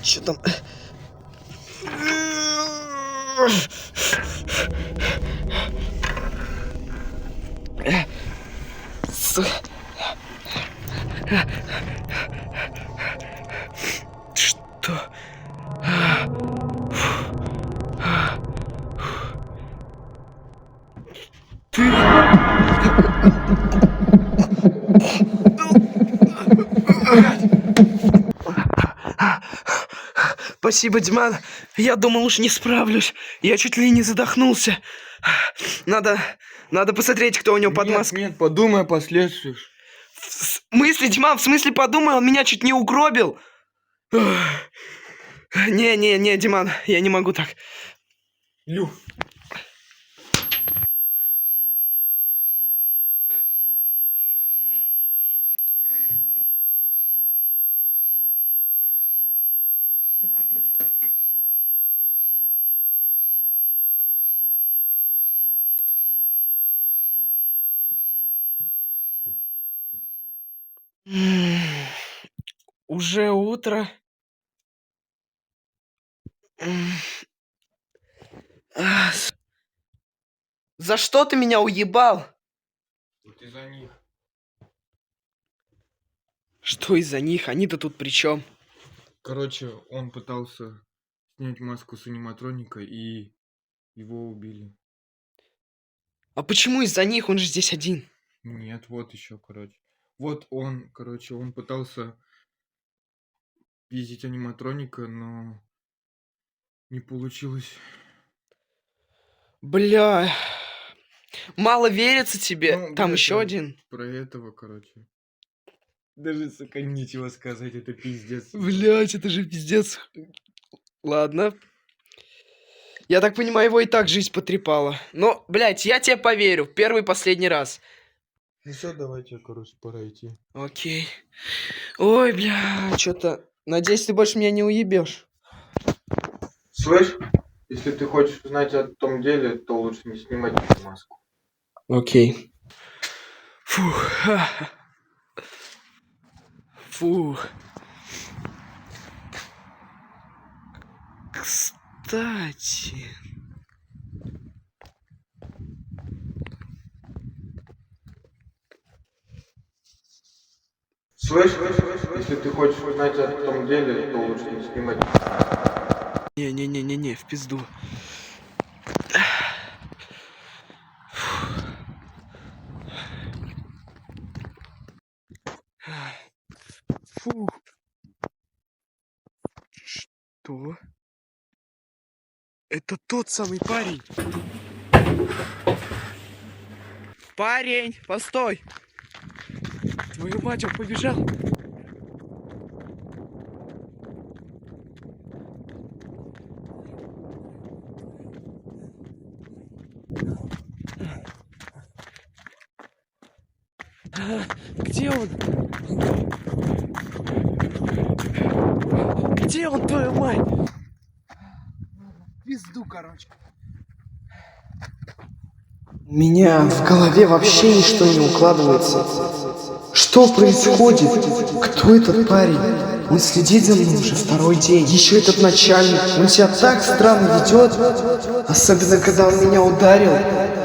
Что там? Что? Ты... Спасибо, Диман. Я думал, уж не справлюсь. Я чуть ли не задохнулся. Надо посмотреть, кто у него под маской. Нет, подумай о последствиях. В смысле, Диман, в смысле подумай, он меня чуть не угробил. Не, Диман, я не могу так. Лю. Уже утро. За что ты меня уебал? Вот из-за них. Что из-за них? Они-то тут при чем? Короче, он пытался снять маску с аниматроника, и его убили. А почему из-за них? Он же здесь один. Нет, вот еще, короче. Вот он, короче, он пытался пиздить аниматроника, но не получилось. Бля. Мало верится тебе. Ну, Там блядь, еще я один. Про этого, короче. Даже, сука, нечего сказать, это пиздец. Блять, это же пиздец. Ладно. Я так понимаю, его и так жизнь потрепала. Но, блядь, я тебе поверю. В первый и последний раз. Ну все, давайте, короче, пора идти. Окей. Ой, бля, что-то... Надеюсь, ты больше меня не уебешь. Слышь, если ты хочешь узнать о том деле, то лучше не снимать маску. Окей. Фух. Фух. Кстати... Слышь, если ты хочешь узнать о том деле, то лучше не снимать. Не, в пизду. Фу. Что? Это тот самый парень. Парень, постой. Твою мать, он побежал. Где он? Где он, твою мать? Пизду, короче. У меня в голове вообще ничто не укладывается. Что происходит? Кто этот парень? Он следит за мной уже второй день. Еще этот начальник. Он себя так странно ведет. Особенно, когда он меня ударил.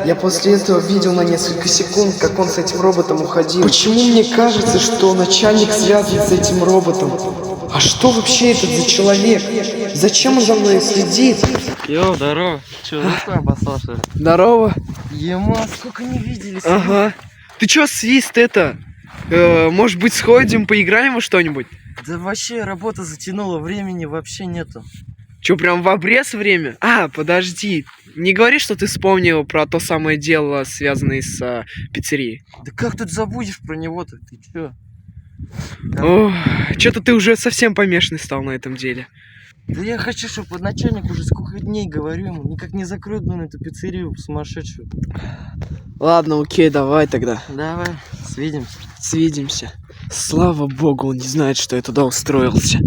Я после этого видел на несколько секунд, как он с этим роботом уходил. Почему мне кажется, что начальник связан с этим роботом? А что вообще этот за человек? Зачем он за мной следит? Йоу, здорово. Че, русскую обоссался? Здорово. Ема, сколько не виделись. Ага. Ты чё, свист это? Может быть, сходим, поиграем во что-нибудь? Да вообще работа затянула, времени вообще нету. Чё, прям в обрез время? А, подожди. Не говори, что ты вспомнил про то самое дело, связанное с пиццерией. Да как тут забудешь про него-то? Ты чё? Ох, чё-то ты уже совсем помешанный стал на этом деле. Да я хочу, чтобы начальник уже сколько дней говорю ему, никак не закроет, блин, эту пиццерию сумасшедшую. Ладно, окей, давай тогда. Давай, свидимся. Свидимся. Слава богу, он не знает, что я туда устроился.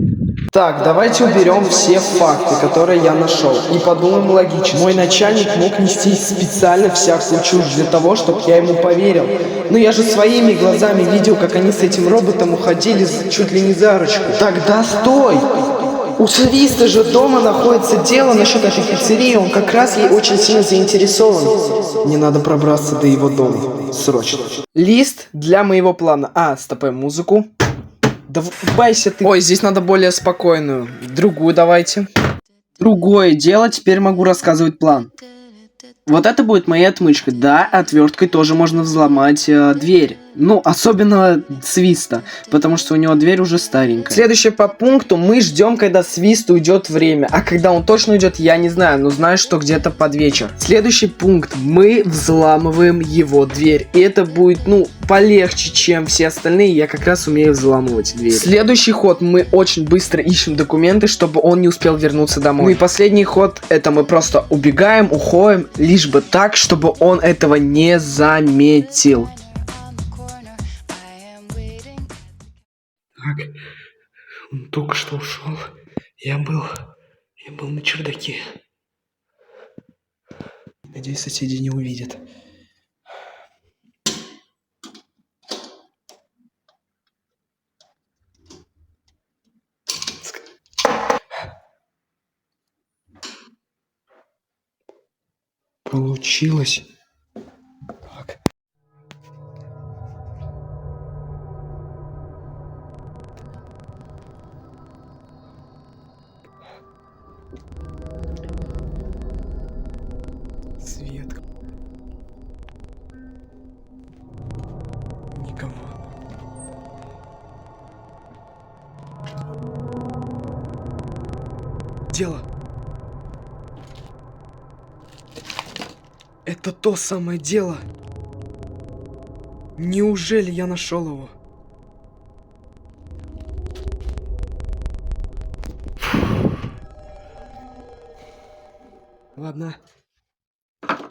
Так, давайте уберем все факты, которые я нашел, и подумаем логично. Мой начальник мог нести специально всякую чушь для того, чтобы я ему поверил. Но я же своими глазами видел, как они с этим роботом уходили чуть ли не за ручку. Тогда стой! У Свиста же дома находится дело насчет этой пиццерии, он как раз ей очень сильно заинтересован. Мне надо пробраться до его дома. Срочно. Лист для моего плана. Стопаем музыку. Да врубайся ты. Ой, здесь надо более спокойную. Другую давайте. Другое дело, теперь могу рассказывать план. Вот это будет моя отмычка. Да, отверткой тоже можно взломать дверь. Ну, особенно Свиста, потому что у него дверь уже старенькая. Следующее по пункту. Мы ждем, когда Свист уйдет время. А когда он точно уйдет, я не знаю, но знаю, что где-то под вечер. Следующий пункт. Мы взламываем его дверь. И это будет, ну, полегче, чем все остальные. Я как раз умею взламывать дверь. Следующий ход. Мы очень быстро ищем документы, чтобы он не успел вернуться домой. Ну и последний ход. Это мы просто убегаем, уходим, лишь бы так, чтобы он этого не заметил. Так, он только что ушел. Я был на чердаке. Надеюсь, соседи не увидят. Получилось. Так. Свет. Никого. Дело. Это то самое дело. Неужели я нашел его? Ладно.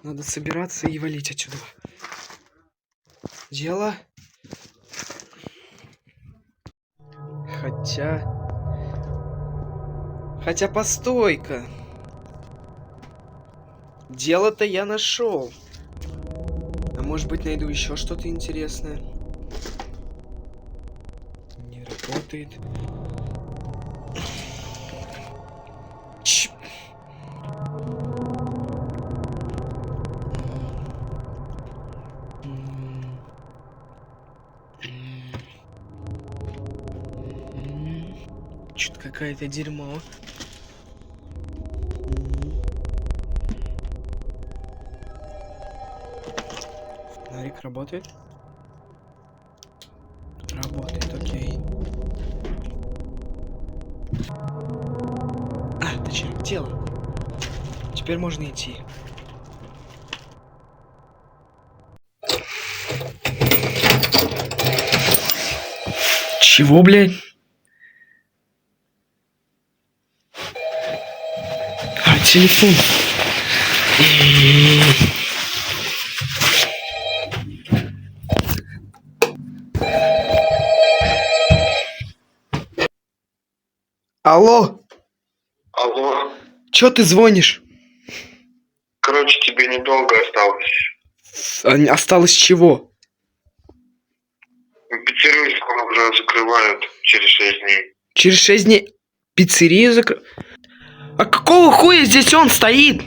Надо собираться и валить отсюда. Дело. Хотя постой-ка. Дело-то я нашел. А может быть, найду еще что-то интересное? Не работает. Что-то какая-то дерьмо. Фонарик работает? Работает, окей. Точнее, дело. Теперь можно идти. Чего, блядь? Телефон. Алло. Алло. Чё ты звонишь? Короче, тебе недолго осталось. Осталось чего? Пиццерию скоро уже закрывают через 6 дней. Через 6 дней пиццерию закрывают? А какого хуя здесь он стоит?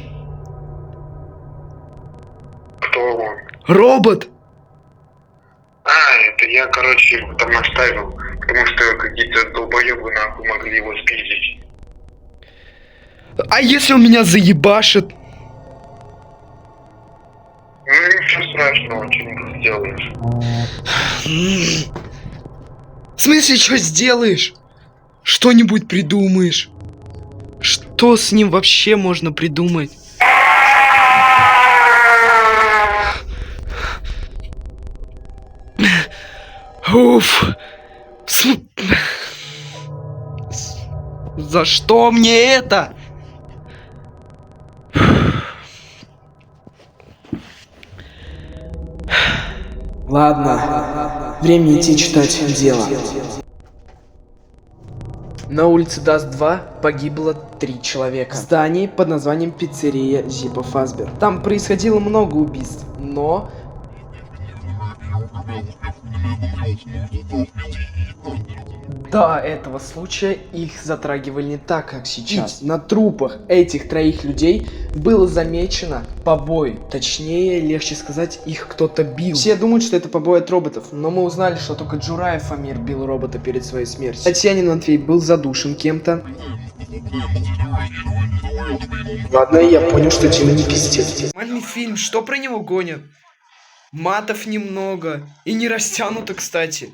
Кто он? Робот. Это я, короче, его там оставил, потому что какие-то долбоебы нахуй могли его спиздить. А если он меня заебашит? Ну, ничего страшного, что-нибудь сделаешь. В смысле, что сделаешь? Что-нибудь придумаешь? Что с ним вообще можно придумать? Уф. За что мне это? Ладно, время идти читать дело. На улице Даст-2 погибло 3 человека. В здании под названием пиццерия Зиппо Фазбер. Там происходило много убийств, но... До этого случая их затрагивали не так, как сейчас. На трупах этих 3 людей было замечено побои. Точнее, легче сказать, их кто-то бил. Все думают, что это побои от роботов, но мы узнали, что только Джураев Амир бил робота перед своей смертью. Татьянин Матвей был задушен кем-то. Ладно, я понял, что Тима не пиздец. Нормальный фильм, что про него гонят? Матов немного. И не растянуто, кстати.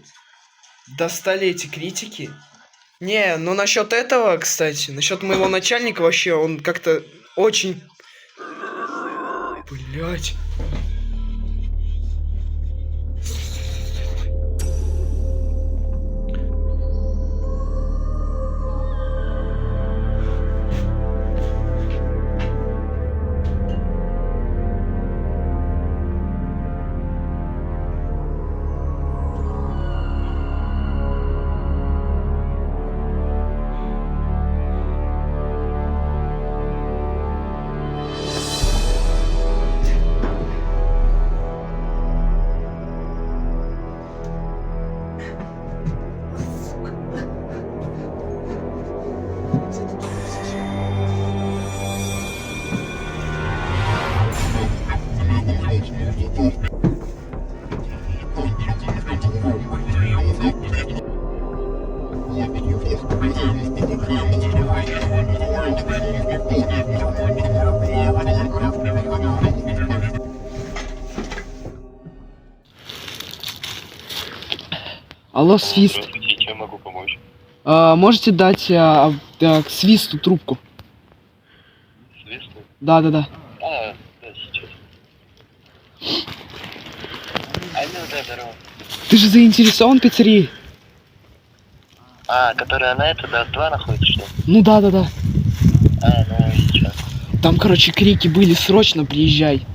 Достали эти критики. Не, ну насчет этого, кстати, насчет моего начальника вообще, он как-то очень... Блять. Алло, Свист. Здравствуйте, чем могу помочь? Можете дать к Свисту трубку? Свисту? Да. Да, сейчас. Да, здорово. Ты же заинтересован в пиццерии? Которая на это, Даст-2 находится, что ли? Ну да. Ну и чё? Там, короче, крики были, срочно приезжай.